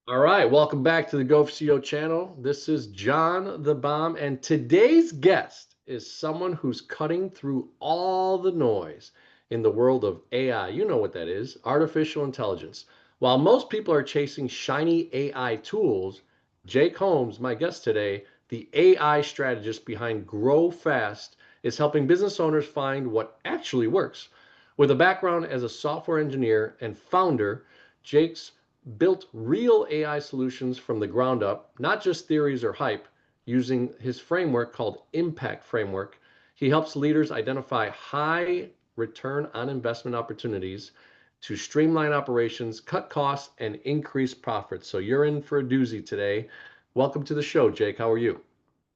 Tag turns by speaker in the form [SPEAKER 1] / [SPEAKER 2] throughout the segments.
[SPEAKER 1] All right, welcome back to the Go4CEO channel. This is John the Bomb, and today's guest is someone who's cutting through all the noise in the world of AI. You know what that is, artificial intelligence. While most people are chasing shiny AI tools, Jake Holmes, my guest today, the AI strategist behind Grow Fast, is helping business owners find what actually works. With a background as a software engineer and founder, Jake's built real AI solutions from the ground up, not just theories or hype, using his framework called Impact Framework. He helps leaders identify high return on investment opportunities to streamline operations, cut costs, and increase profits. So you're in for a doozy today. Welcome to the show, Jake. How are you?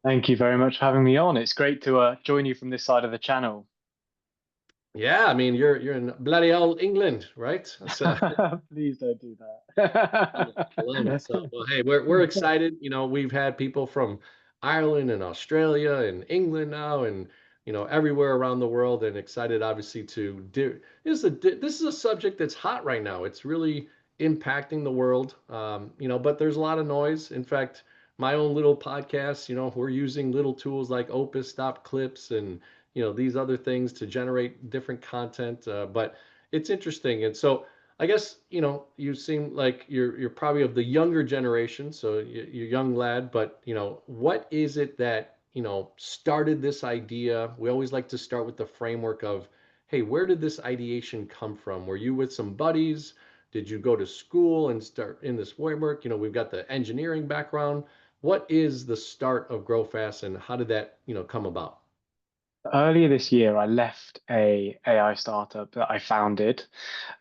[SPEAKER 2] Thank you very much for having me on. It's great to join you from this side of the channel.
[SPEAKER 1] Yeah, I mean you're in bloody old England, right? That's
[SPEAKER 2] Please don't do
[SPEAKER 1] love it.
[SPEAKER 2] that.
[SPEAKER 1] So, well, hey, we're excited. We've had people from Ireland and Australia and England now, and everywhere around the world, and excited obviously to do. This is a subject that's hot right now. It's really impacting the world. But there's a lot of noise. In fact, my own little podcast, we're using little tools like Opus, Stop Clips, and these other things to generate different content. But it's interesting, and so. I guess, you seem like you're probably of the younger generation, so you're a young lad, but what is it that, started this idea? We always like to start with the framework of, hey, where did this ideation come from? Were you with some buddies? Did you go to school and start in this framework? We've got the engineering background. What is the start of Grow Fast and how did that, come about?
[SPEAKER 2] Earlier this year, I left a AI startup that I founded.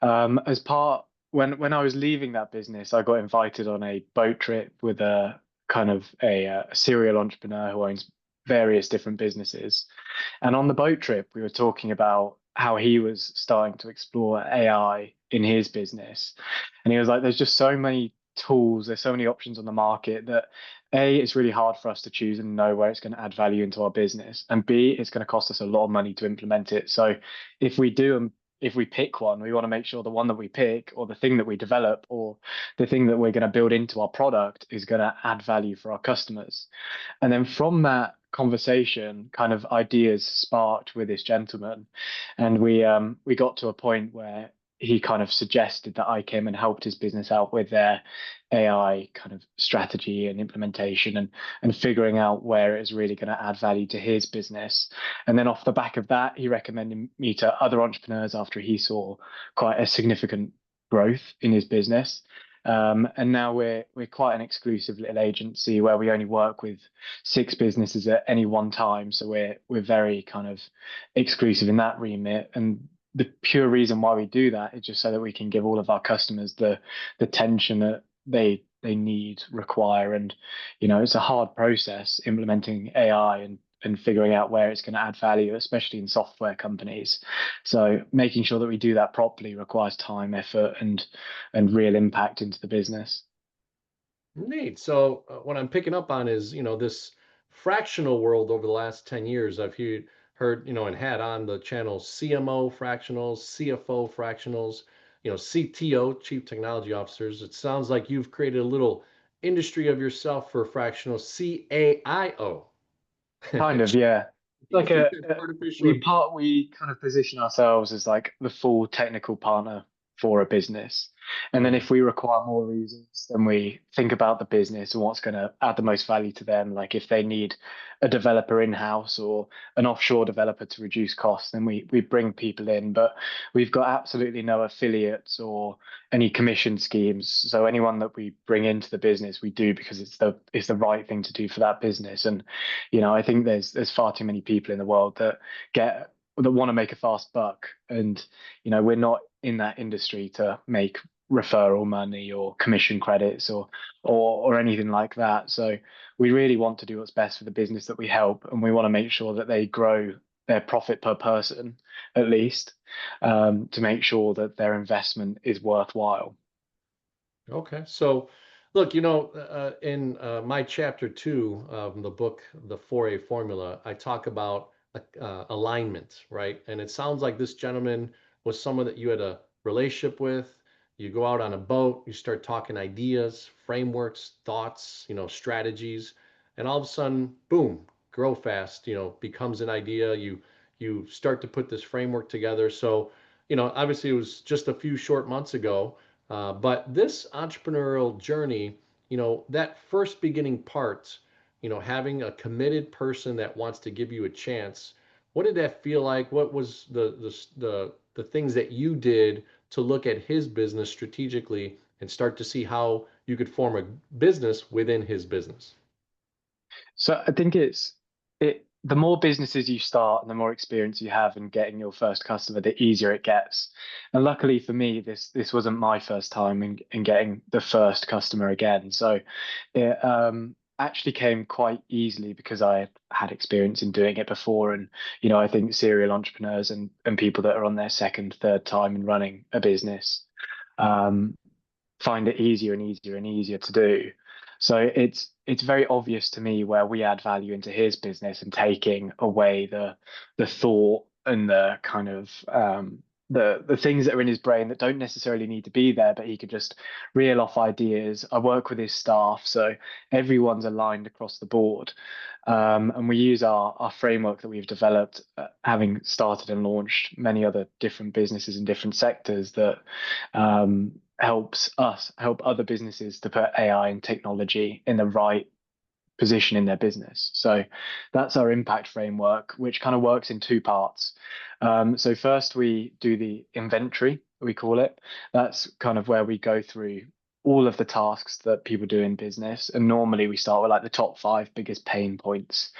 [SPEAKER 2] As part when I was leaving that business, I got invited on a boat trip with a kind of a serial entrepreneur who owns various different businesses. And on the boat trip, we were talking about how he was starting to explore AI in his business. And he was like, there's just so many tools, there's so many options on the market that A, it's really hard for us to choose and know where it's going to add value into our business. And B, it's going to cost us a lot of money to implement it. So if we do and if we pick one, we want to make sure the one that we pick or the thing that we develop or the thing that we're going to build into our product is going to add value for our customers. And then from that conversation, kind of ideas sparked with this gentleman, and we got to a point where he kind of suggested that I came and helped his business out with their AI kind of strategy and implementation and figuring out where it is really going to add value to his business. And then off the back of that, he recommended me to other entrepreneurs after he saw quite a significant growth in his business. And now we're quite an exclusive little agency where we only work with 6 businesses at any one time. So we're very kind of exclusive in that remit. And the pure reason why we do that is just so that we can give all of our customers the attention that they need, require, and it's a hard process implementing AI and figuring out where it's going to add value, especially in software companies. So making sure that we do that properly requires time, effort, and real impact into the business.
[SPEAKER 1] Neat. So what I'm picking up on is, this fractional world over the last 10 years. I've heard, and had on the channel CMO fractionals, CFO fractionals, CTO, Chief Technology Officers. It sounds like you've created a little industry of yourself for fractional CAIO.
[SPEAKER 2] Kind of, yeah. It's like
[SPEAKER 1] Artificial.
[SPEAKER 2] we kind of position ourselves as like the full technical partner for a business. And then
[SPEAKER 1] Mhm.
[SPEAKER 2] if we require more reasons, then we think about the business and what's going to add the most value to them. Like if they need a developer in-house or an offshore developer to reduce costs, then we bring people in. But we've got absolutely no affiliates or any commission schemes. So anyone that we bring into the business, we do because it's the right thing to do for that business. And I think there's far too many people in the world that want to make a fast buck, and we're not in that industry to make referral money or commission credits or anything like that. So we really want to do what's best for the business that we help, and we want to make sure that they grow their profit per person at least, to make sure that their investment is worthwhile.
[SPEAKER 1] Okay. So, look, in my chapter 2 of the book, The 4A Formula, I talk about alignment, right? And it sounds like this gentleman was someone that you had a relationship with. You go out on a boat, you start talking ideas, frameworks, thoughts, strategies, and all of a sudden, boom, grow fast, becomes an idea. You start to put this framework together. So, obviously it was just a few short months ago, but this entrepreneurial journey, that first beginning part, having a committed person that wants to give you a chance. What did that feel like? What was the things that you did to look at his business strategically and start to see how you could form a business within his business?
[SPEAKER 2] So I think it the more businesses you start and the more experience you have in getting your first customer, the easier it gets. And luckily for me, this wasn't my first time in getting the first customer again. So it actually came quite easily because I had experience in doing it before. And I think serial entrepreneurs and people that are on their second, third time in running a business um, find it easier and easier and easier to do. So it's very obvious to me where we add value into his business and taking away the thought and the kind of the things that are in his brain that don't necessarily need to be there, but he could just reel off ideas. I work with his staff, so everyone's aligned across the board. And we use our framework that we've developed, having started and launched many other different businesses in different sectors that helps us help other businesses to put AI and technology in the right position in their business. So that's our impact framework, which kind of works in two parts. So first we do the inventory, we call it. That's kind of where we go through all of the tasks that people do in business. And normally we start with like the top five biggest pain points.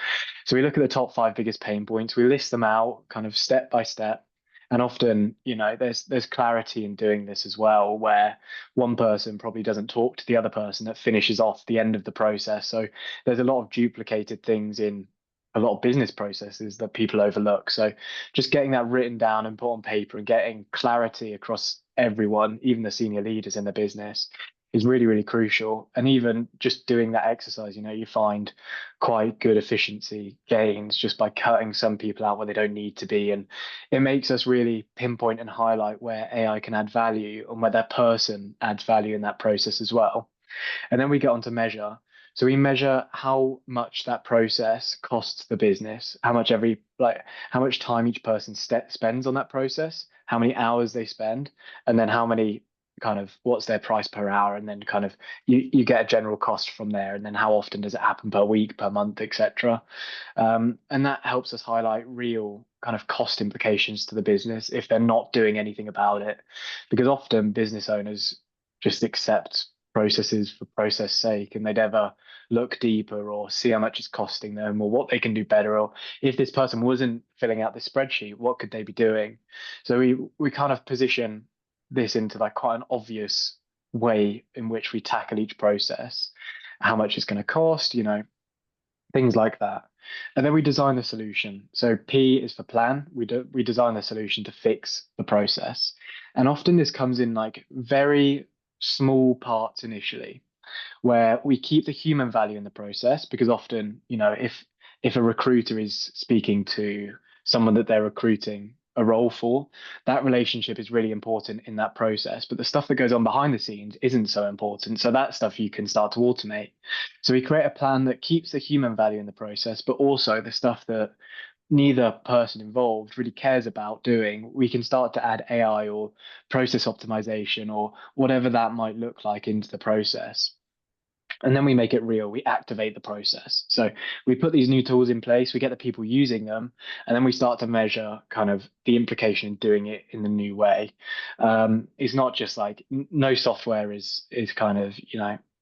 [SPEAKER 2] So we look at the top five biggest pain points, we list them out kind of step by step. And often, there's clarity in doing this as well, where one person probably doesn't talk to the other person that finishes off the end of the process. So there's a lot of duplicated things in a lot of business processes that people overlook. So just getting that written down and put on paper and getting clarity across everyone, even the senior leaders in the business, is really, really crucial. And even just doing that exercise, you find quite good efficiency gains just by cutting some people out where they don't need to be. And it makes us really pinpoint and highlight where AI can add value and where that person adds value in that process as well. And then we get on to measure. So we measure how much that process costs the business, how much time each person spends on that process, how many hours they spend, and then how many kind of what's their price per hour, and then kind of you get a general cost from there, and then how often does it happen per week, per month, etc. And that helps us highlight real kind of cost implications to the business if they're not doing anything about it, because often business owners just accept processes for process sake and they never look deeper or see how much it's costing them or what they can do better, or if this person wasn't filling out this spreadsheet, what could they be doing. So we kind of position this into like quite an obvious way in which we tackle each process, how much it's going to cost, things like that. And then we design the solution. So P is for plan. We design the solution to fix the process. And often this comes in like very small parts initially, where we keep the human value in the process, because often, if a recruiter is speaking to someone that they're recruiting a role for, that relationship is really important in that process. But the stuff that goes on behind the scenes isn't so important. So that stuff you can start to automate. So we create a plan that keeps the human value in the process, but also the stuff that neither person involved really cares about doing, we can start to add AI or process optimization or whatever that might look like into the process. And then we make it real. We activate the process. So we put these new tools in place, we get the people using them, and then we start to measure kind of the implication in doing it in the new way. It's not just like no software is kind of,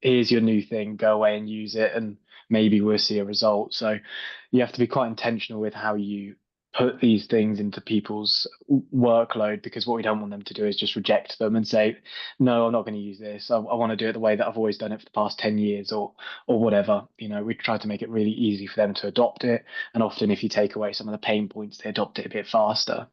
[SPEAKER 2] here's your new thing, go away and use it, and maybe we'll see a result. So you have to be quite intentional with how you put these things into people's workload, because what we don't want them to do is just reject them and say, no, I'm not going to use this. I want to do it the way that I've always done it for the past 10 years or whatever. We try to make it really easy for them to adopt it. And often if you take away some of the pain points, they adopt it a bit faster.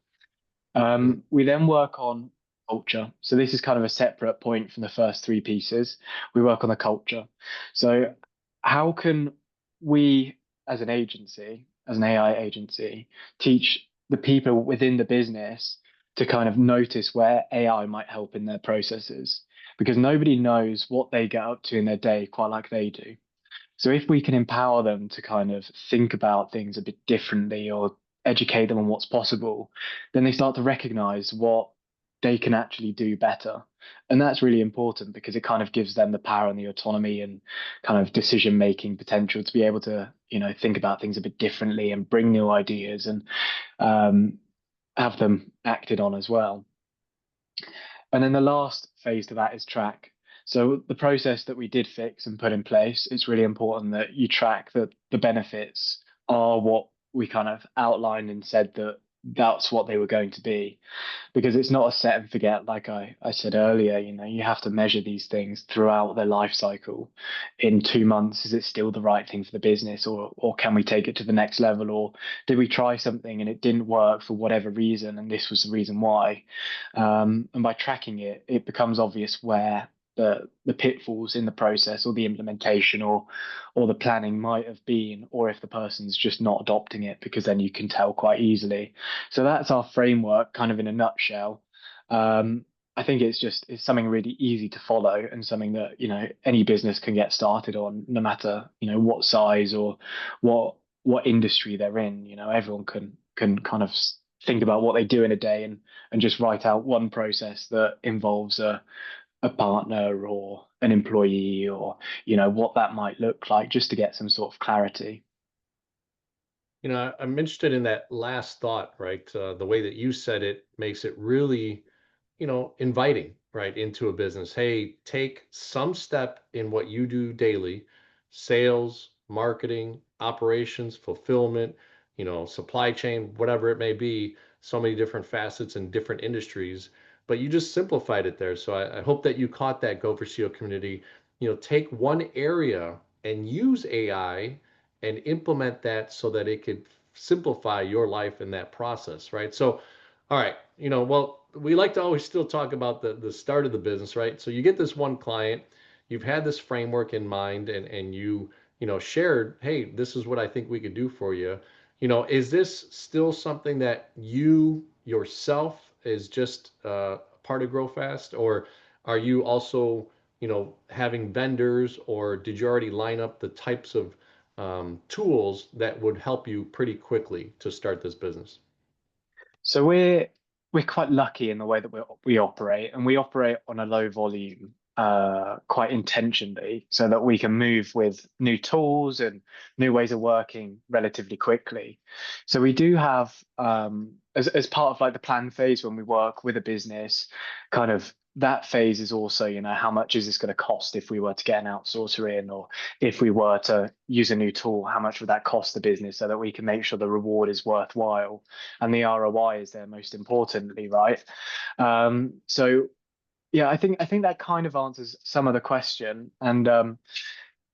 [SPEAKER 2] We then work on culture. So this is kind of a separate point from the first three pieces. We work on the culture. So how can we as an agency, as an AI agency, teach the people within the business to kind of notice where AI might help in their processes, because nobody knows what they get up to in their day quite like they do. So if we can empower them to kind of think about things a bit differently or educate them on what's possible, then they start to recognize what they can actually do better. And that's really important because it kind of gives them the power and the autonomy and kind of decision making potential to be able to, think about things a bit differently and bring new ideas and um, have them acted on as well. And then the last phase to that is track. So the process that we did fix and put in place, it's really important that you track that the benefits are what we kind of outlined and said that that's what they were going to be, because it's not a set and forget. Like I said earlier, you have to measure these things throughout their life cycle. In 2 months, is it still the right thing for the business, or can we take it to the next level, or did we try something and it didn't work for whatever reason, and this was the reason why? And by tracking it, it becomes obvious where the pitfalls in the process or the implementation or the planning might have been, or if the person's just not adopting it, because then you can tell quite easily. So that's our framework, kind of in a nutshell. Um, I think it's something really easy to follow and something that any business can get started on, no matter what size or what industry they're in. Everyone can kind of think about what they do in a day and just write out one process that involves a partner or an employee, or what that might look like, just to get some sort of clarity.
[SPEAKER 1] I'm interested in that last thought, right? The way that you said it makes it really, inviting, right, into a business. Hey, take some step in what you do daily, sales, marketing, operations, fulfillment, supply chain, whatever it may be, so many different facets and different industries, but you just simplified it there. So I hope that you caught that Go4CEO community. Take one area and use AI and implement that so that it could simplify your life in that process, right? So, all right, well, we like to always still talk about the start of the business, right? So you get this one client, you've had this framework in mind, and shared, hey, this is what I think we could do for you. Is this still something that you yourself is just part of Grow Fast, or are you also having vendors, or did you already line up the types of tools that would help you pretty quickly to start this business?
[SPEAKER 2] So we're quite lucky in the way that we operate, and we operate on a low volume quite intentionally, so that we can move with new tools and new ways of working relatively quickly. So we do have, as part of like the plan phase when we work with a business, kind of that phase is also, how much is this going to cost if we were to get an outsourcer in, or if we were to use a new tool, how much would that cost the business, so that we can make sure the reward is worthwhile and the ROI is there most importantly, right? So yeah, I think that kind of answers some of the question. And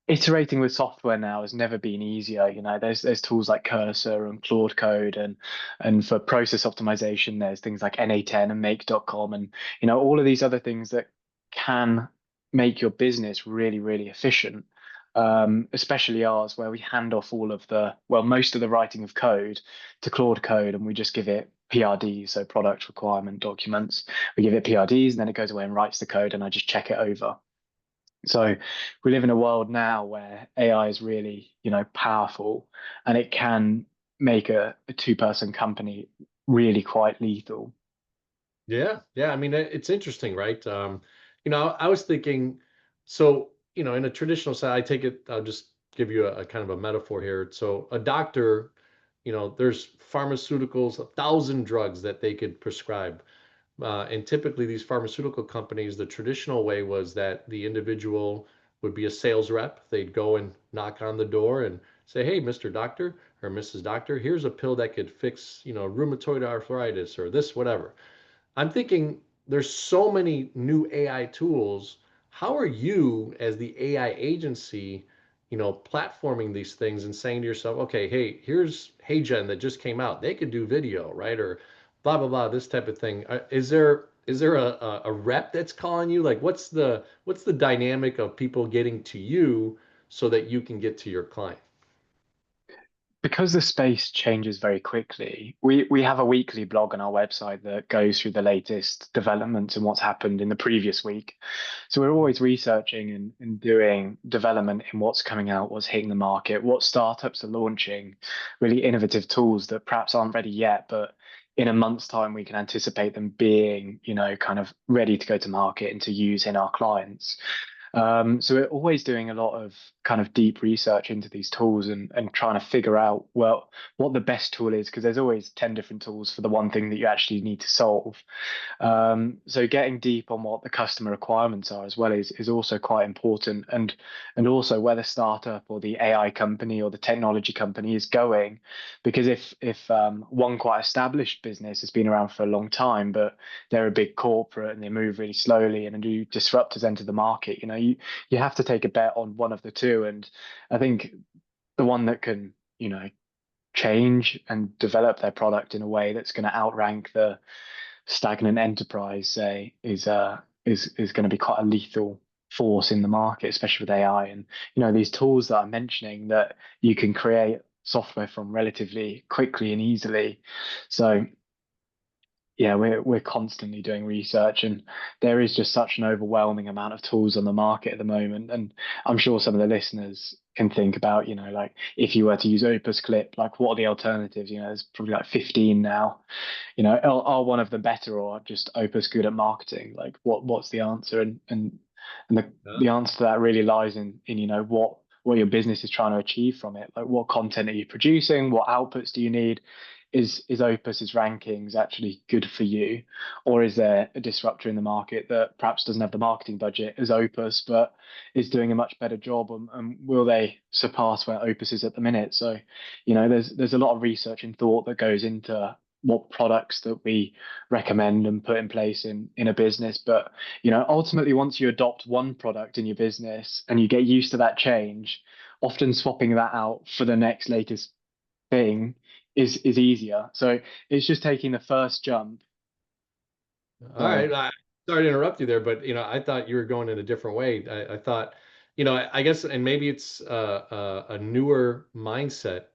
[SPEAKER 2] iterating with software now has never been easier. There's tools like Cursor and Claude Code, and for process optimization, there's things like Na10 and Make.com, and all of these other things that can make your business really, really efficient. Especially ours, where we hand off most of the writing of code to Claude Code, and we just give it PRDs, so product requirement documents. We give it PRDs, and then it goes away and writes the code, and I just check it over. So we live in a world now where AI is really, powerful, and it can make a two-person company really quite lethal.
[SPEAKER 1] Yeah, yeah. I mean, it's interesting, right? I was thinking, so, in a traditional side, I take it, I'll just give you a kind of a metaphor here. So, a doctor, there's pharmaceuticals, 1,000 drugs that they could prescribe. And typically, these pharmaceutical companies, the traditional way was that the individual would be a sales rep. They'd go and knock on the door and say, "Hey, Mr. Doctor or Mrs. Doctor, here's a pill that could fix, rheumatoid arthritis or this, whatever." I'm thinking there's so many new AI tools. How are you, as the AI agency, platforming these things and saying to yourself, okay, hey, here's HeyGen that just came out. They could do video, right? Or blah blah blah, this type of thing. Is there a rep that's calling you? Like, what's the dynamic of people getting to you so that you can get to your client?
[SPEAKER 2] because the space changes very quickly, we have a weekly blog on our website that goes through the latest developments and what's happened in the previous week. So we're always researching and doing development in what's coming out, what's hitting the market, what startups are launching, really innovative tools that perhaps aren't ready yet, but in a month's time we can anticipate them being, kind of ready to go to market and to use in our clients. So we're always doing a lot of kind of deep research into these tools and trying to figure out, well, what the best tool is, because there's always 10 different tools for the one thing that you actually need to solve. So getting deep on what the customer requirements are as well is also quite important, and also where the startup or the AI company or the technology company is going, because if one quite established business has been around for a long time, but they're a big corporate and they move really slowly and new disruptors enter the market, you have to take a bet on one of the two. And I think the one that can, change and develop their product in a way that's going to outrank the stagnant enterprise, say, is going to be quite a lethal force in the market, especially with AI. And these tools that I'm mentioning that you can create software from relatively quickly and easily. So yeah, we're constantly doing research, and there is just such an overwhelming amount of tools on the market at the moment. And I'm sure some of the listeners can think about, like if you were to use Opus Clip, like what are the alternatives? There's probably like 15 now. Are one of them better, or just Opus good at marketing? Like what's the answer? And the answer to that really lies in what your business is trying to achieve from it. Like what content are you producing? What outputs do you need? Is Opus's rankings actually good for you, or is there a disruptor in the market that perhaps doesn't have the marketing budget as Opus, but is doing a much better job, and will they surpass where Opus is at the minute? So, there's a lot of research and thought that goes into what products that we recommend and put in place in a business. But ultimately, once you adopt one product in your business and you get used to that change, often swapping that out for the next latest thing is easier. So it's just taking the first jump.
[SPEAKER 1] All
[SPEAKER 2] So
[SPEAKER 1] right. Sorry to interrupt you there, but I thought you were going in a different way. I thought, I guess, and maybe it's a newer mindset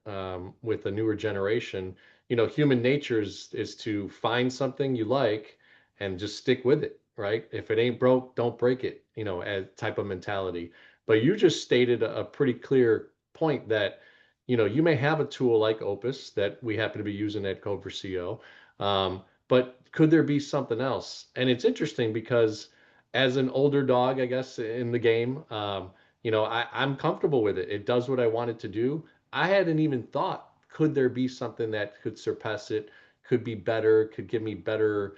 [SPEAKER 1] with a newer generation. Human nature is to find something you like and just stick with it, right? If it ain't broke, don't break it, as type of mentality. But you just stated a pretty clear point that, you may have a tool like Opus that we happen to be using at Go4CEO. But could there be something else? And it's interesting because as an older dog, I guess, in the game, I'm comfortable with it. It does what I want it to do. I hadn't even thought, could there be something that could surpass it, could be better, could give me better,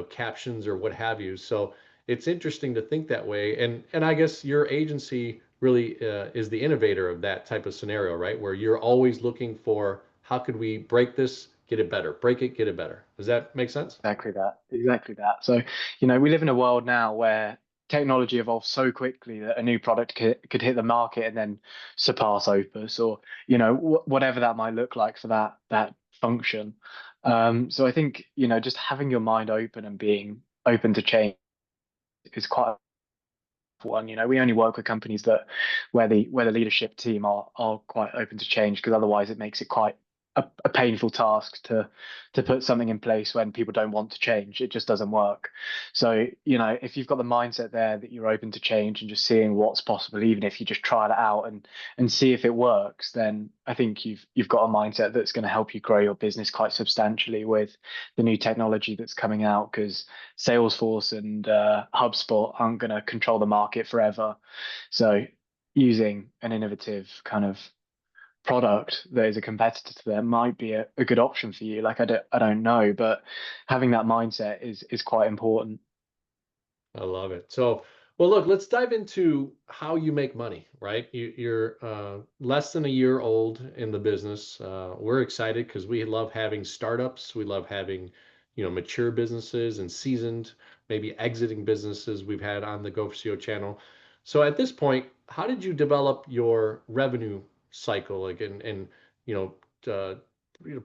[SPEAKER 1] captions or what have you. So it's interesting to think that way. And I guess your agency really is the innovator of that type of scenario, right? Where you're always looking for how could we break this, get it better, break it, get it better. Does that make sense?
[SPEAKER 2] exactly that, exactly that. So we live in a world now where technology evolves so quickly that a new product could hit the market and then surpass Opus, or whatever that might look like for that function. So I think just having your mind open and being open to change is quite one. We only work with companies that where the leadership team are quite open to change, because otherwise it makes it quite a painful task to put something in place when people don't want to change. It just doesn't work. So if you've got the mindset there that you're open to change and just seeing what's possible, even if you just try it out and see if it works, then I think you've got a mindset that's going to help you grow your business quite substantially with the new technology that's coming out, because Salesforce and HubSpot aren't going to control the market forever. So using an innovative kind of product that is a competitor to them might be a good option for you. Like I don't know, but having that mindset is quite important.
[SPEAKER 1] I love it. So, well, look, let's dive into how you make money, right? You're less than a year old in the business. We're excited because we love having startups. We love having, mature businesses and seasoned, maybe exiting businesses we've had on the Go4CEO channel. So at this point, how did you develop your revenue cycle? Like, and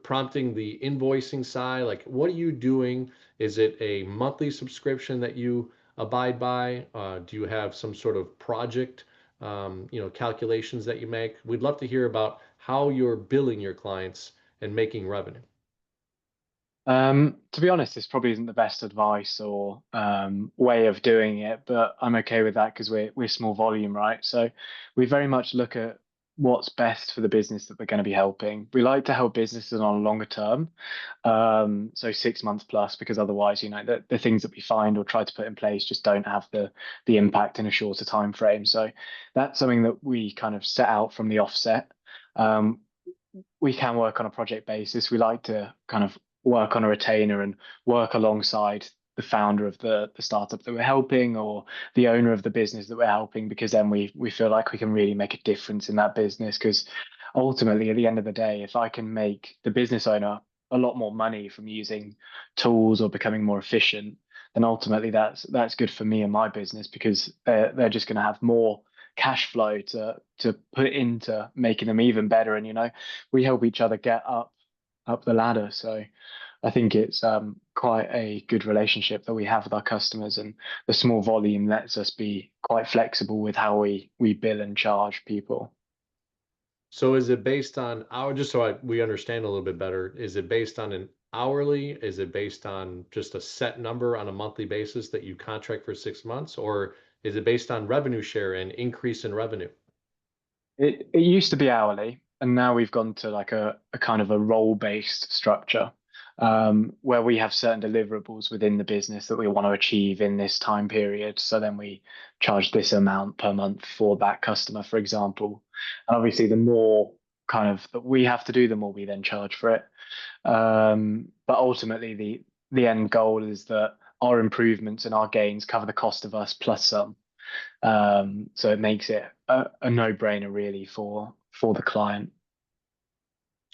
[SPEAKER 1] prompting the invoicing side, like what are you doing? Is it a monthly subscription that you abide by? Do you have some sort of project calculations that you make. We'd love to hear about how you're billing your clients and making revenue.
[SPEAKER 2] To be honest, this probably isn't the best advice or way of doing it, but I'm okay with that because we're small volume, right? So we very much look at what's best for the business that we're going to be helping. We like to help businesses on a longer term, so 6 months plus, because otherwise, the things that we find or try to put in place just don't have the impact in a shorter time frame. So that's something that we kind of set out from the offset. Um, we can work on a project basis. We like to kind of work on a retainer and work alongside the founder of the startup that we're helping or the owner of the business that we're helping, because then we feel like we can really make a difference in that business. Because ultimately, at the end of the day, if I can make the business owner a lot more money from using tools or becoming more efficient, then ultimately that's good for me and my business, because they're just going to have more cash flow to put into making them even better. And we help each other get up the ladder. So I think it's quite a good relationship that we have with our customers, and the small volume lets us be quite flexible with how we bill and charge people.
[SPEAKER 1] So is it based on our, just so we understand a little bit better, is it based on an hourly? Is it based on just a set number on a monthly basis that you contract for 6 months? Or is it based on revenue share and increase in revenue?
[SPEAKER 2] It used to be hourly, and now we've gone to like a kind of a role-based structure, where we have certain deliverables within the business that we want to achieve in this time period. So then we charge this amount per month for that customer, for example. And obviously, the more kind of that we have to do, the more we then charge for it. But ultimately, the end goal is that our improvements and our gains cover the cost of us plus some. So it makes it a no-brainer really for the client.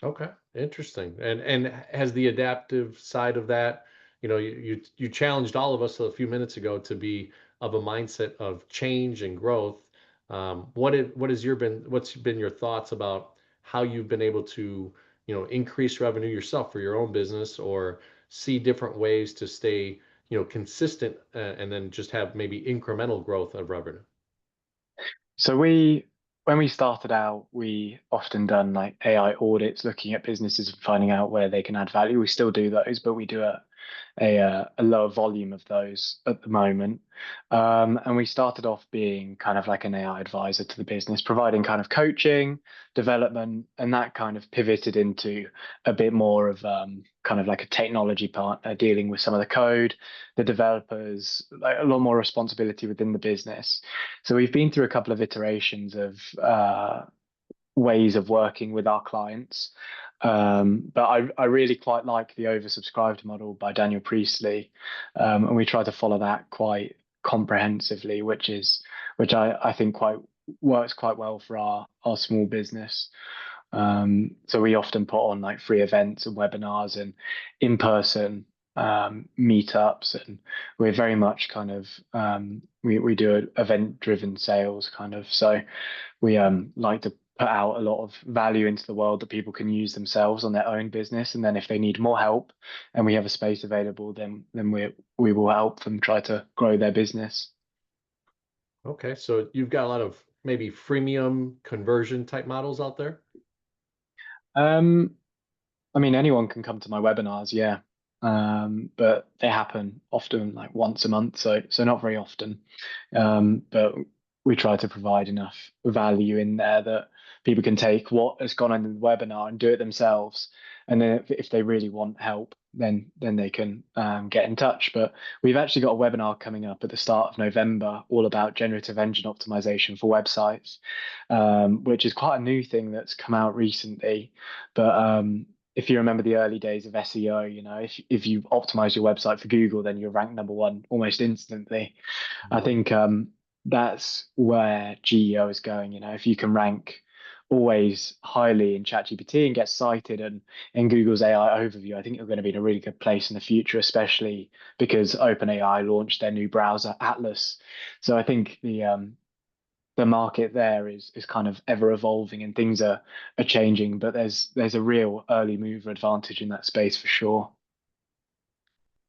[SPEAKER 1] Okay, interesting. And has the adaptive side of that, you challenged all of us a few minutes ago to be of a mindset of change and growth. What's been your thoughts about how you've been able to, increase revenue yourself for your own business, or see different ways to stay, consistent, and then just have maybe incremental growth of revenue?
[SPEAKER 2] So when we started out, we often done like AI audits, looking at businesses and finding out where they can add value. We still do those, but we do a lower volume of those at the moment. And we started off being kind of like an AI advisor to the business, providing kind of coaching, development, and that kind of pivoted into a bit more of kind of like a technology partner, dealing with some of the code, the developers, like a lot more responsibility within the business. So we've been through a couple of iterations of ways of working with our clients. But I really quite like the oversubscribed model by Daniel Priestley, and we try to follow that quite comprehensively, which I think quite works quite well for our small business. So we often put on like free events and webinars and in-person meetups, and we're very much kind of we do event-driven sales kind of. So we like to put out a lot of value into the world that people can use themselves on their own business, and then if they need more help and we have a space available, then we will help them try to grow their business.
[SPEAKER 1] Okay, so you've got a lot of maybe freemium conversion type models out there.
[SPEAKER 2] Um, I mean, anyone can come to my webinars, yeah. But they happen often like once a month, so not very often. But we try to provide enough value in there that people can take what has gone on in the webinar and do it themselves. And then if they really want help, then they can get in touch. But we've actually got a webinar coming up at the start of November, all about generative engine optimization for websites, which is quite a new thing that's come out recently. But if you remember the early days of SEO, if you optimize your website for Google, then you're ranked number one almost instantly. I
[SPEAKER 1] Yep.
[SPEAKER 2] think that's where GEO is going. If you can rank always highly in ChatGPT and get cited and in Google's AI overview, I think you're going to be in a really good place in the future, especially because OpenAI launched their new browser Atlas. So I think the market there is kind of ever evolving, and things are changing, but there's a real early mover advantage in that space for sure.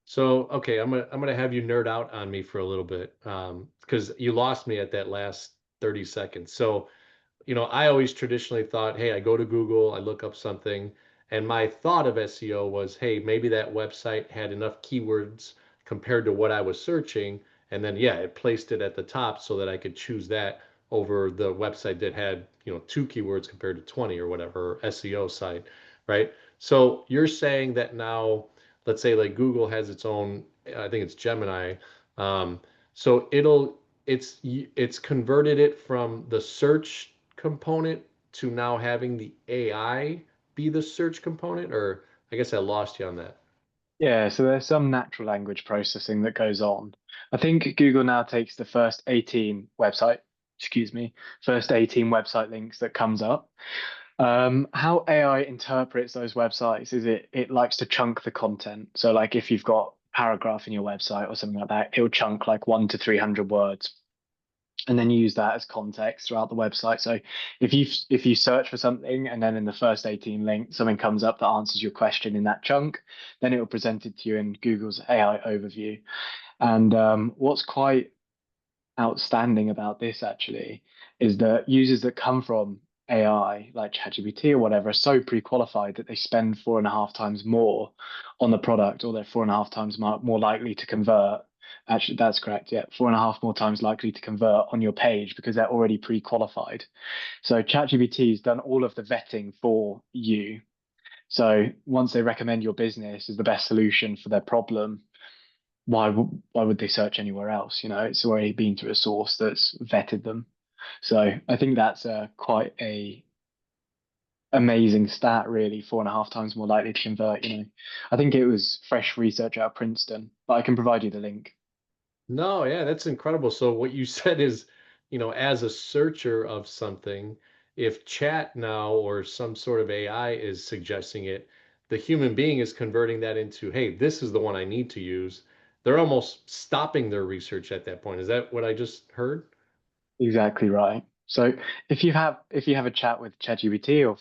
[SPEAKER 1] So, okay, I'm gonna have you nerd out on me for a little bit, because you lost me at that last 30 seconds. So, I always traditionally thought, hey, I go to Google, I look up something, and my thought of SEO was, hey, maybe that website had enough keywords compared to what I was searching, and then yeah, it placed it at the top so that I could choose that over the website that had, two keywords compared to 20 or whatever, SEO site, right? So you're saying that now, let's say like Google has its own, I think it's Gemini, um, so it's converted it from the search component to now having the AI be the search component, or I guess I lost you on that.
[SPEAKER 2] Yeah, so there's some natural language processing that goes on. I think Google now takes the first 18 website links that comes up. How AI interprets those websites is it likes to chunk the content. So like if you've got a paragraph in your website or something like that, it'll chunk like 1 to 300 words and then use that as context throughout the website. So if you search for something and then in the first 18 links something comes up that answers your question in that chunk, then it will present it to you in Google's AI overview. And what's quite outstanding about this actually is that users that come from AI, like ChatGPT or whatever, are so pre-qualified that they spend 4.5 times more on the product, or they're 4.5 times more likely to convert. Actually, that's correct. Yeah, 4.5 more times likely to convert on your page because they're already pre-qualified. So ChatGPT has done all of the vetting for you. So once they recommend your business as the best solution for their problem, why would they search anywhere else? It's already been through a source that's vetted them. So I think that's quite a amazing stat, really. 4.5 times more likely to convert. I think it was fresh research out of Princeton, but I can provide you the link.
[SPEAKER 1] No, yeah, that's incredible. So what you said is, as a searcher of something, if chat now or some sort of AI is suggesting it, the human being is converting that into, hey, this is the one I need to use. They're almost stopping their research at that point. Is that what I just heard?
[SPEAKER 2] Exactly right. So if you have a chat with ChatGPT or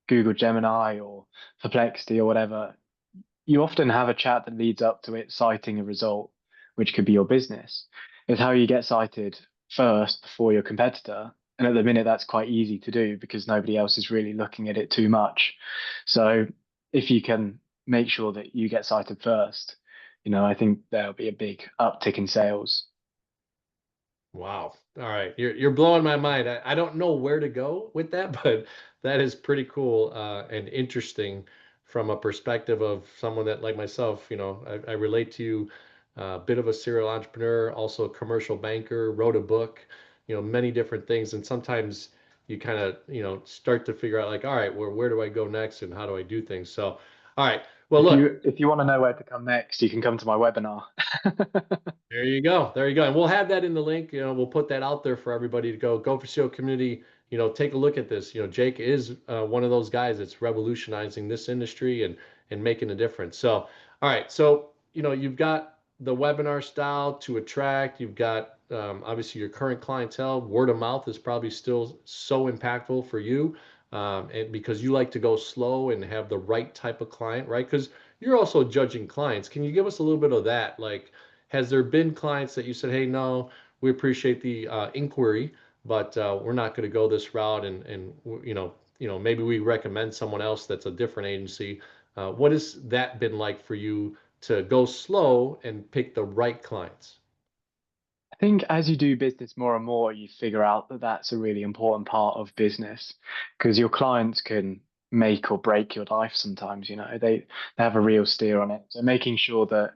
[SPEAKER 2] Google Gemini or Perplexity or whatever, you often have a chat that leads up to it citing a result, which could be your business. It's how you get cited first before your competitor. And at the minute, that's quite easy to do because nobody else is really looking at it too much. So if you can make sure that you get cited first, I think there'll be a big uptick in sales.
[SPEAKER 1] Wow. All right. You're blowing my mind. I don't know where to go with that, but that is pretty cool and interesting from a perspective of someone that, like myself, I relate to you, a bit of a serial entrepreneur, also a commercial banker, wrote a book, many different things. And sometimes you kind of, start to figure out like, all right, where do I go next and how do I do things? So, all right. Well,
[SPEAKER 2] If
[SPEAKER 1] look,
[SPEAKER 2] you if you want to know where to come next, you can come to my webinar.
[SPEAKER 1] there you go. There you go. And we'll have that in the link. We'll put that out there for everybody to go for SEO community. Take a look at this. Jake is one of those guys that's revolutionizing this industry and making a difference. So, all right. So, you've got the webinar style to attract. You've got obviously your current clientele. Word of mouth is probably still so impactful for you, and because you like to go slow and have the right type of client, right? Because you're also judging clients. Can you give us a little bit of that, like? Has there been clients that you said, hey, no, we appreciate the inquiry, but we're not going to go this route, and maybe we recommend someone else that's a different agency. What has that been like for you to go slow and pick the right clients?
[SPEAKER 2] I think as you do business more and more, you figure out that that's a really important part of business because your clients can make or break your life sometimes, they have a real steer on it. So making sure that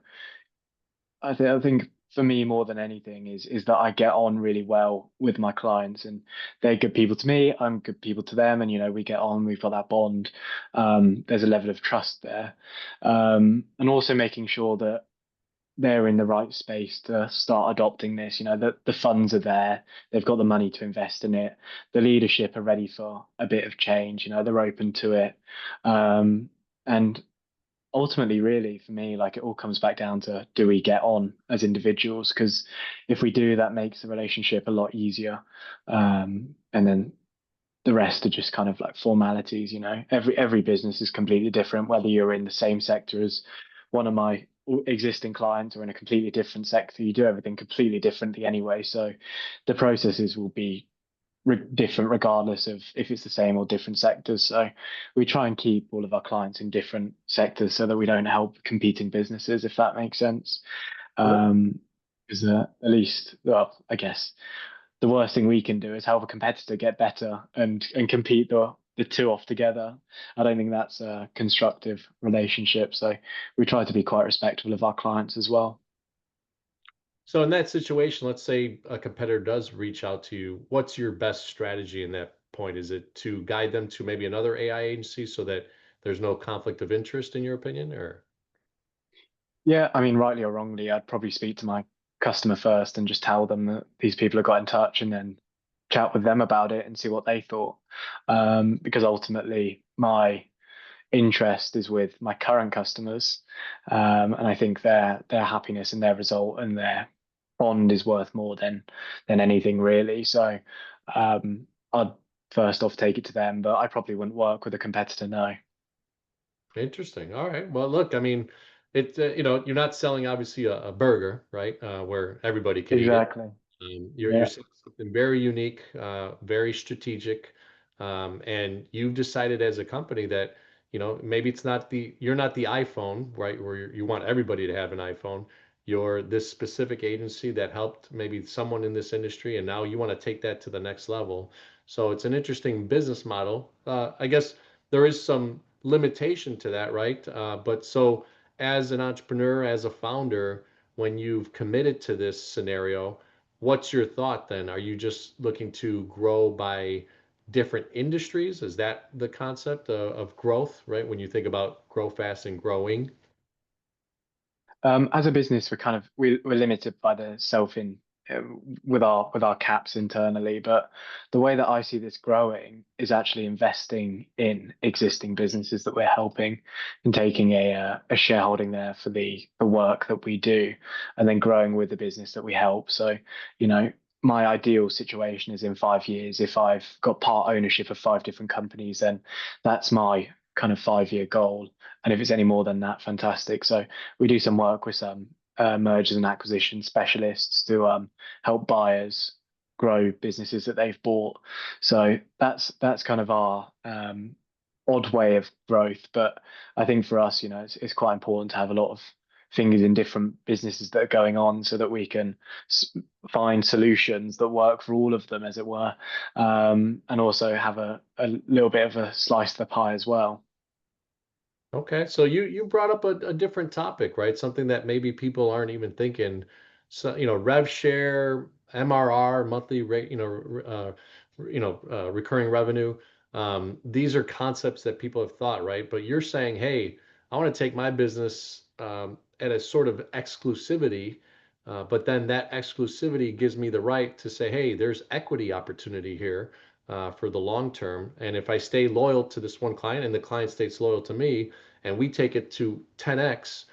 [SPEAKER 2] I think for me more than anything is that I get on really well with my clients and they're good people to me, I'm good people to them, and we get on, we've got that bond. There's a level of trust there. And also making sure that they're in the right space to start adopting this. The funds are there, they've got the money to invest in it, the leadership are ready for a bit of change, they're open to it. And ultimately, really, for me, like it all comes back down to, do we get on as individuals? Because if we do, that makes the relationship a lot easier. And then the rest are just kind of like formalities. Every business is completely different, whether you're in the same sector as one of my existing clients or in a completely different sector, you do everything completely differently anyway. So the processes will be different regardless of if it's the same or different sectors. So we try and keep all of our clients in different sectors so that we don't help competing businesses, if that makes sense.
[SPEAKER 1] Sure.
[SPEAKER 2] Because at least, well, I guess the worst thing we can do is help a competitor get better and compete the two off together. I don't think that's a constructive relationship. So we try to be quite respectful of our clients as well.
[SPEAKER 1] So in that situation, let's say a competitor does reach out to you, what's your best strategy in that point? Is it to guide them to maybe another AI agency so that there's no conflict of interest in your opinion, or?
[SPEAKER 2] Yeah, I mean, rightly or wrongly, I'd probably speak to my customer first and just tell them that these people have got in touch and then chat with them about it and see what they thought. Because ultimately, my interest is with my current customers, and I think their happiness and their result and their bond is worth more than anything really. So I'd first off take it to them, but I probably wouldn't work with a competitor, no.
[SPEAKER 1] Interesting. All right. Well, look, I mean, you're not selling obviously a burger, right? Where everybody can eat it.
[SPEAKER 2] Exactly.
[SPEAKER 1] You're
[SPEAKER 2] Yeah.
[SPEAKER 1] saying something very unique, very strategic, and you've decided as a company that maybe it's not you're not the iPhone, right? Where you want everybody to have an iPhone. You're this specific agency that helped maybe someone in this industry, and now you want to take that to the next level. So it's an interesting business model. I guess there is some limitation to that, right? But so as an entrepreneur, as a founder, when you've committed to this scenario, what's your thought then? Are you just looking to grow by different industries? Is that the concept of growth, right? When you think about grow fast and growing?
[SPEAKER 2] As a business, we're limited by the self in with our caps internally. But the way that I see this growing is actually investing in existing businesses that we're helping and taking a shareholding there for the work that we do, and then growing with the business that we help. So, you know, my ideal situation is in 5 years, if I've got part ownership of five different companies, then that's my kind of 5 year goal. And if it's any more than that, fantastic. So we do some work with some mergers and acquisition specialists to help buyers grow businesses that they've bought. So that's kind of our odd way of growth. But I think for us, it's quite important to have a lot of fingers in different businesses that are going on so that we can find solutions that work for all of them, as it were, and also have a little bit of a slice of the pie as well.
[SPEAKER 1] Okay, so you brought up a different topic, right? Something that maybe people aren't even thinking. So, rev share, MRR, monthly rate, recurring revenue. These are concepts that people have thought, right? But you're saying, hey, I want to take my business at a sort of exclusivity, but then that exclusivity gives me the right to say, hey, there's equity opportunity here for the long term. And if I stay loyal to this one client and the client stays loyal to me, and we take it to 10x,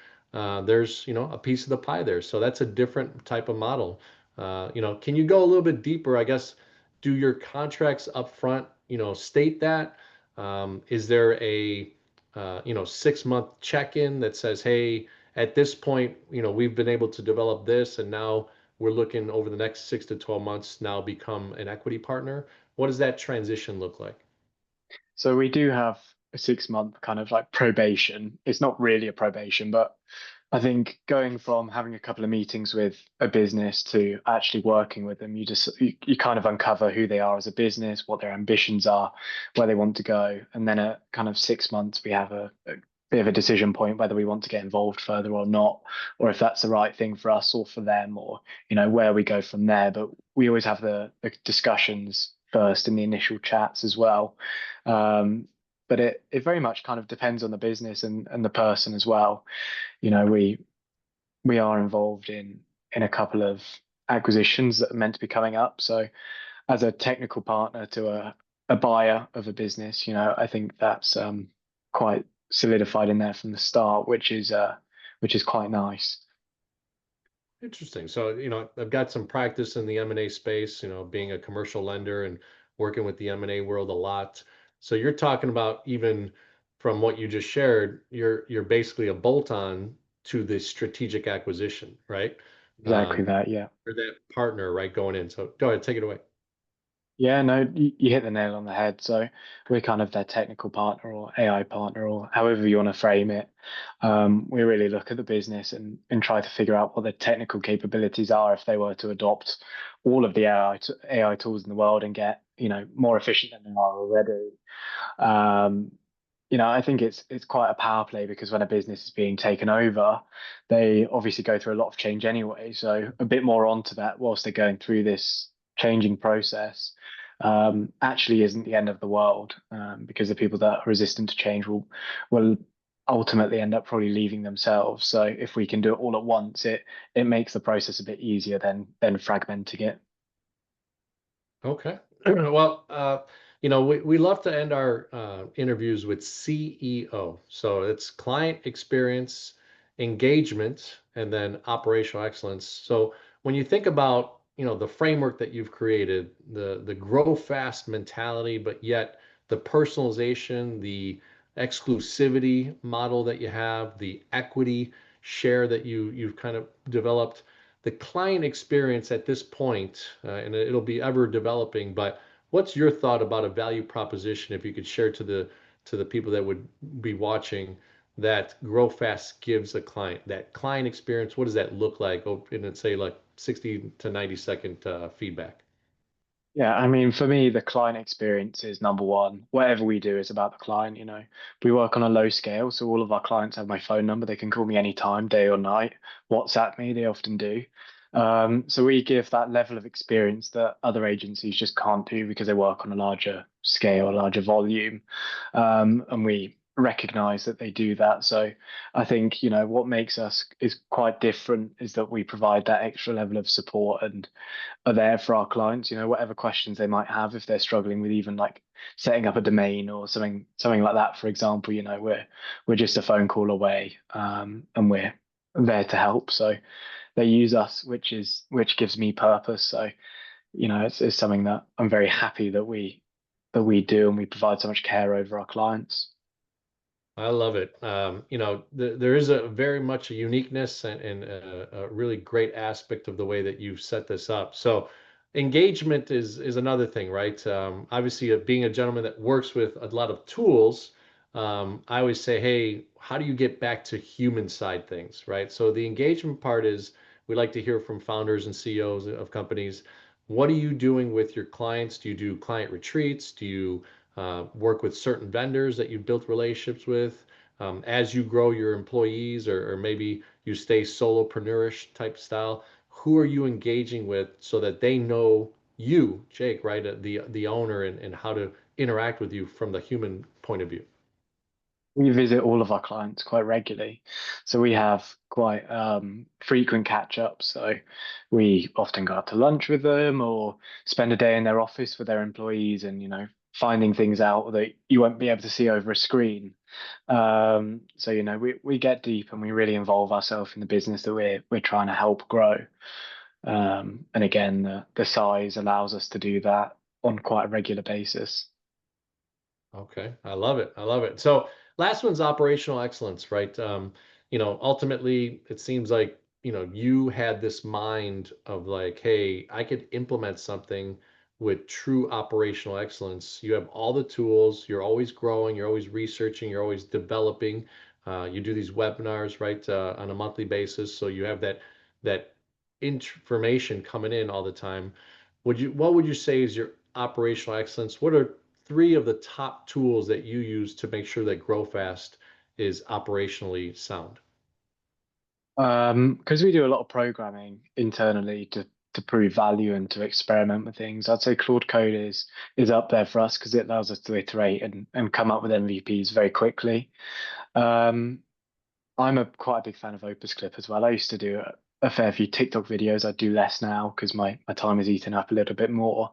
[SPEAKER 1] there's a piece of the pie there. So that's a different type of model. Can you go a little bit deeper? I guess, do your contracts up front, state that? Is there a 6-month check-in that says, hey, at this point, we've been able to develop this, and now we're looking over the next 6 to 12 months now become an equity partner? What does that transition look like?
[SPEAKER 2] So we do have a 6 month kind of like probation. It's not really a probation, but I think going from having a couple of meetings with a business to actually working with them, you kind of uncover who they are as a business, what their ambitions are, where they want to go. And then at kind of 6 months, we have a bit of a decision point whether we want to get involved further or not, or if that's the right thing for us or for them, or where we go from there. But we always have the discussions first in the initial chats as well. But it very much kind of depends on the business and the person as well. We are involved in a couple of acquisitions that are meant to be coming up. So as a technical partner to a buyer of a business, I think that's quite solidified in there from the start, which is quite nice.
[SPEAKER 1] Interesting. So, I've got some practice in the M&A space, being a commercial lender and working with the M&A world a lot. So you're talking about, even from what you just shared, you're basically a bolt-on to the strategic acquisition, right?
[SPEAKER 2] Exactly
[SPEAKER 1] Um,
[SPEAKER 2] that. Yeah.
[SPEAKER 1] or that partner, right, going in. So go ahead, take it away.
[SPEAKER 2] Yeah, no, you hit the nail on the head. So we're kind of their technical partner or AI partner or however you want to frame it. We really look at the business and try to figure out what their technical capabilities are if they were to adopt all of the AI tools in the world and get, more efficient than they are already. Um, I think it's quite a power play because when a business is being taken over, they obviously go through a lot of change anyway. So a bit more onto that whilst they're going through this changing process actually isn't the end of the world because the people that are resistant to change will ultimately end up probably leaving themselves. So if we can do it all at once, it makes the process a bit easier than fragmenting it.
[SPEAKER 1] Okay. Well, we love to end our interviews with CEO. So it's client experience, engagement, and then operational excellence. So when you think about, the framework that you've created, the grow fast mentality, but yet the personalization, the exclusivity model that you have, the equity share that you've kind of developed, the client experience at this point, and it'll be ever developing, but what's your thought about a value proposition if you could share to the people that would be watching that Grow Fast gives a client, that client experience? What does that look like? Oh, and it's say like 60 to 90-second feedback.
[SPEAKER 2] Yeah, I mean, for me, the client experience is number one. Whatever we do is about the client, We work on a low scale, so all of our clients have my phone number. They can call me anytime, day or night, WhatsApp me, they often do. So we give that level of experience that other agencies just can't do because they work on a larger scale, a larger volume. And we recognize that they do that. So I think, what makes us is quite different is that we provide that extra level of support and are there for our clients, whatever questions they might have if they're struggling with even like setting up a domain or something like that, for example, we're just a phone call away, and we're there to help. So they use us, which gives me purpose. So, it's something that I'm very happy that we do and we provide so much care over our clients.
[SPEAKER 1] I love it. There is a very much a uniqueness and a really great aspect of the way that you've set this up. So engagement is another thing, right? Obviously, being a gentleman that works with a lot of tools, I always say, hey, how do you get back to human side things, right? So the engagement part is we like to hear from founders and CEOs of companies. What are you doing with your clients? Do you do client retreats? Do you work with certain vendors that you've built relationships with as you grow your employees, or maybe you stay solopreneurish type style? Who are you engaging with so that they know you, Jake, right, the owner, and how to interact with you from the human point of view?
[SPEAKER 2] We visit all of our clients quite regularly. So we have quite frequent catch ups. So we often go out to lunch with them or spend a day in their office with their employees and, finding things out that you won't be able to see over a screen. So, we get deep and we really involve ourselves in the business that we're trying to help grow. And again, the size allows us to do that on quite a regular basis.
[SPEAKER 1] Okay, I love it. I love it. So last one's operational excellence, right? Ultimately, it seems like, you had this mind of like, hey, I could implement something with true operational excellence. You have all the tools, you're always growing, you're always researching, you're always developing. You do these webinars, right, on a monthly basis. So you have that information coming in all the time. What would you say is your operational excellence? What are three of the top tools that you use to make sure that Grow Fast is operationally sound?
[SPEAKER 2] Because we do a lot of programming internally to prove value and to experiment with things. I'd say Claude Code is up there for us because it allows us to iterate and come up with MVPs very quickly. Um, I'm a quite a big fan of Opus Clip as well. I used to do a fair few TikTok videos. I do less now because my time is eaten up a little bit more.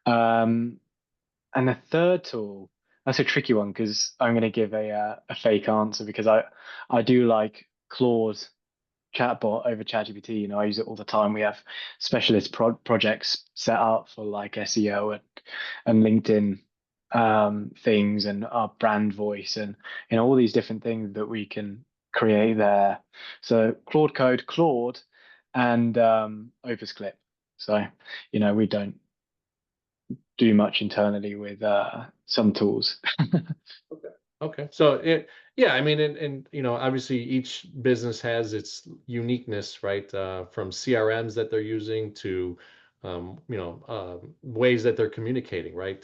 [SPEAKER 2] Um, and the third tool, that's a tricky one because I'm going to give a fake answer because I do like Claude chatbot over ChatGPT. I use it all the time. We have specialist projects set up for like SEO and LinkedIn things and our brand voice and all these different things that we can create there. So Claude Code, Claude, and Opus Clip. So, we don't do much internally with some tools.
[SPEAKER 1] Okay. Okay. So yeah, I mean, and obviously each business has its uniqueness, right? From CRMs that they're using to, ways that they're communicating, right?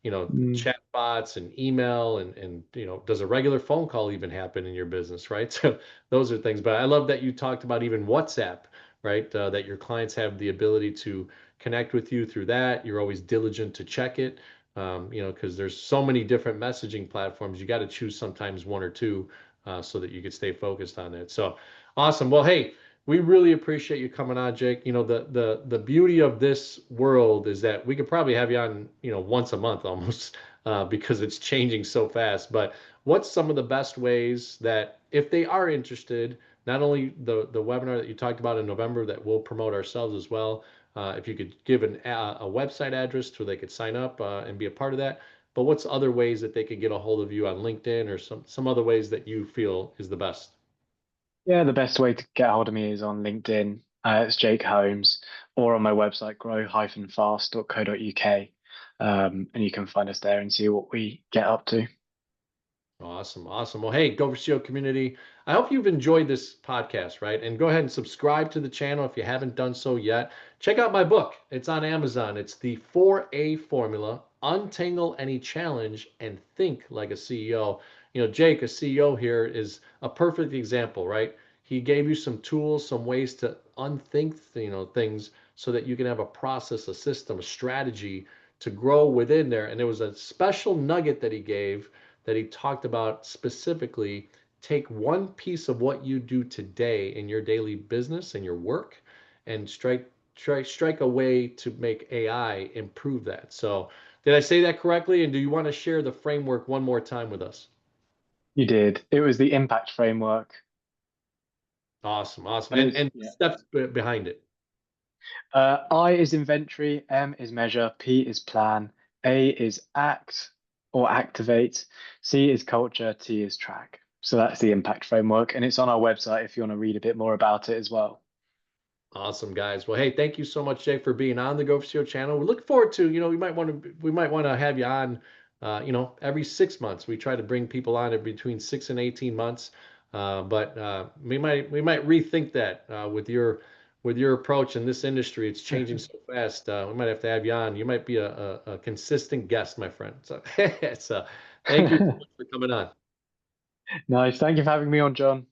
[SPEAKER 2] Mm.
[SPEAKER 1] Chat bots and email and does a regular phone call even happen in your business, right? So those are things. But I love that you talked about even WhatsApp, right? That your clients have the ability to connect with you through that. You're always diligent to check it, because there's so many different messaging platforms. You got to choose sometimes one or two, so that you could stay focused on it. So awesome. Well, hey, we really appreciate you coming on, Jake. The beauty of this world is that we could probably have you on, once a month almost, because it's changing so fast. But what's some of the best ways that if they are interested, not only the webinar that you talked about in November that we'll promote ourselves as well, if you could give a website address so they could sign up and be a part of that. But what's other ways that they could get a hold of you on LinkedIn or some other ways that you feel is the best?
[SPEAKER 2] Yeah, the best way to get hold of me is on LinkedIn. It's Jake Holmes, or on my website, grow-fast.co.uk. And you can find us there and see what we get up to.
[SPEAKER 1] Awesome, awesome. Well, hey, Go4CEO community, I hope you've enjoyed this podcast, right? And go ahead and subscribe to the channel if you haven't done so yet. Check out my book. It's on Amazon. It's the 4A formula: untangle any challenge and think like a CEO. Jake, a CEO here, is a perfect example, right? He gave you some tools, some ways to unthink, things so that you can have a process, a system, a strategy to grow within there. And there was a special nugget that he gave that he talked about specifically: take one piece of what you do today in your daily business and your work and strike a way to make AI improve that. So, did I say that correctly? And do you want to share the framework one more time with us?
[SPEAKER 2] You did. It was the impact framework.
[SPEAKER 1] Awesome, awesome.
[SPEAKER 2] And
[SPEAKER 1] And
[SPEAKER 2] yeah.
[SPEAKER 1] steps behind it.
[SPEAKER 2] I is inventory, M is measure, P is plan, A is act or activate, C is culture, T is track. So that's the impact framework, and it's on our website if you want to read a bit more about it as well.
[SPEAKER 1] Awesome, guys. Well, hey, thank you so much, Jake, for being on the Go4CEO channel. We look forward to, we might want to have you on, every 6 months. We try to bring people on at between 6 and 18 months, but we might rethink that with your approach in this industry. It's changing so fast. We might have to have you on. You might be a consistent guest, my friend. So, so thank you so much for coming on.
[SPEAKER 2] Nice. Thank you for having me on, John.